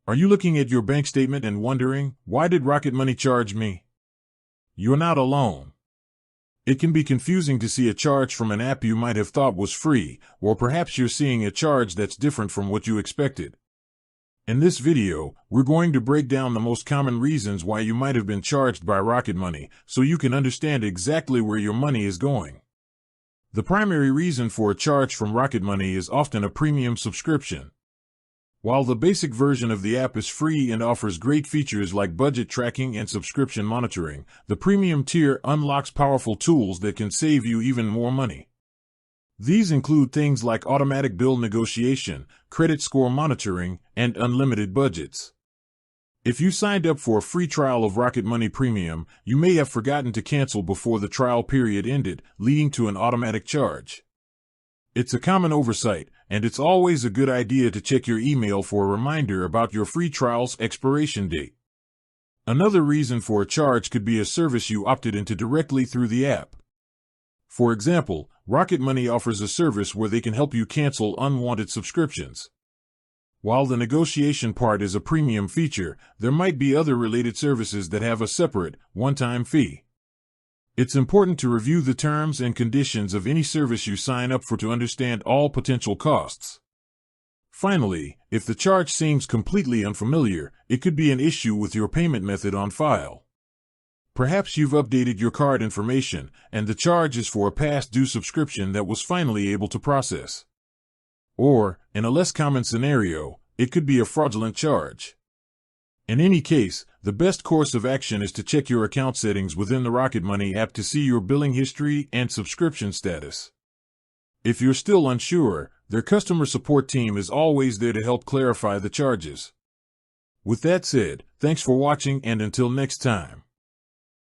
Are you looking at your bank statement and wondering, why did Rocket Money charge me? You're not alone. It can be confusing to see a charge from an app you might have thought was free, or perhaps you're seeing a charge that's different from what you expected. In this video, we're going to break down the most common reasons why you might have been charged by Rocket Money, so you can understand exactly where your money is going. The primary reason for a charge from Rocket Money is often a premium subscription. While the basic version of the app is free and offers great features like budget tracking and subscription monitoring, the premium tier unlocks powerful tools that can save you even more money. These include things like automatic bill negotiation, credit score monitoring, and unlimited budgets. If you signed up for a free trial of Rocket Money Premium, you may have forgotten to cancel before the trial period ended, leading to an automatic charge. It's a common oversight, and it's always a good idea to check your email for a reminder about your free trial's expiration date. Another reason for a charge could be a service you opted into directly through the app. For example, Rocket Money offers a service where they can help you cancel unwanted subscriptions. While the negotiation part is a premium feature, there might be other related services that have a separate, one-time fee. It's important to review the terms and conditions of any service you sign up for to understand all potential costs. Finally, if the charge seems completely unfamiliar, it could be an issue with your payment method on file. Perhaps you've updated your card information, and the charge is for a past due subscription that was finally able to process. Or, in a less common scenario, it could be a fraudulent charge. In any case, the best course of action is to check your account settings within the Rocket Money app to see your billing history and subscription status. If you're still unsure, their customer support team is always there to help clarify the charges. With that said, thanks for watching, and until next time.